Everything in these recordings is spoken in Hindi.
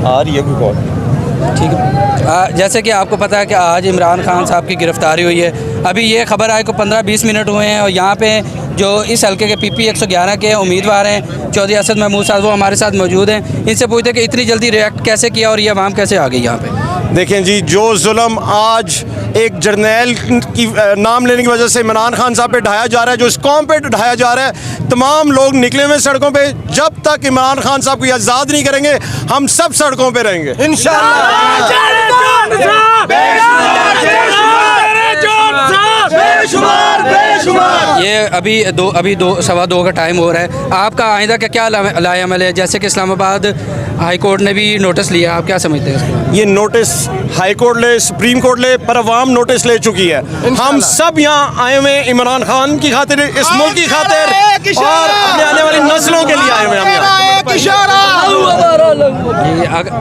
आ रही है कोई कॉल। ठीक है। जैसे कि आपको पता है कि आज इमरान खान साहब की गिरफ़्तारी हुई है। अभी ये खबर आए को 15-20 मिनट हुए हैं और यहाँ पे जो इस हल्के के PP 111 के उम्मीदवार हैं चौधरी असद महमूद साहब, वो हमारे साथ मौजूद हैं। इनसे पूछते हैं कि इतनी जल्दी रिएक्ट कैसे किया और ये अवाम कैसे आ गई यहाँ पे। देखें जी, जो जुल्म आज एक जर्नैल की नाम लेने की वजह से इमरान खान साहब पे ढाया जा रहा है, जो इस कौम पे ढाया जा रहा है, तमाम लोग निकले हुए सड़कों पे। जब तक इमरान खान साहब को आज़ाद नहीं करेंगे हम सब सड़कों पे रहेंगे इंशाअल्लाह। ये अभी दो सवा दो का टाइम हो रहा है। आपका आइंदा का क्या लाएअमल है? जैसे कि इस्लामाबाद हाई कोर्ट ने भी नोटिस लिया, आप क्या समझते हैं इसको? ये नोटिस हाई कोर्ट ले, सुप्रीम कोर्ट ले, पर अवाम नोटिस ले चुकी है। हम सब यहाँ आए हुए इमरान खान की खातिर, इस मुल्क की खातिर और अपने आने वाली नस्लों के लिए आए हुए हैं।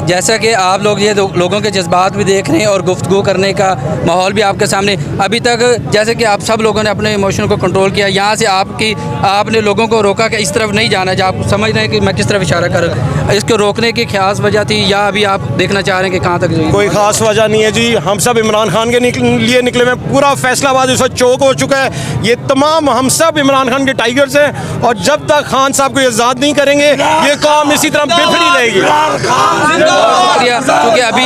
जैसा कि आप लोग ये लोगों के जज्बात भी देख रहे हैं और गुफ्तगू करने का माहौल भी आपके सामने। अभी तक जैसे कि आप सब लोगों ने अपने इमोशन को कंट्रोल किया, यहाँ से आपने लोगों को रोका कि इस तरफ नहीं जाना, जब आप समझ रहे हैं कि मैं किस तरफ इशारा कर रहा हूं। इसको रोकने की ख़ास वजह थी या अभी आप देखना चाह रहे हैं कि कहाँ तक जाएगी? कोई ख़ास वजह नहीं है जी, हम सब इमरान खान के लिए निकले हुए। पूरा फैसलाबाद इस वक्त चौक हो चुका है। ये तमाम हम सब इमरान खान के टाइगर्स हैं और जब तक खान साहब को आज़ाद नहीं करेंगे ये कौम इसी तरह बिखरी रहेगी। क्योंकि अभी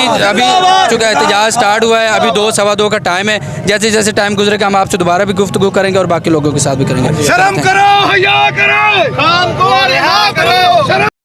चूँकि एहतजाज स्टार्ट हुआ है, अभी 2 सवा 2 का टाइम है। जैसे जैसे टाइम गुजरेगा हम आपसे दोबारा भी गुफ्तगू करेंगे और बाकी लोगों के साथ भी करेंगे। शर्म करो, हया करो, खान को रिहा करो।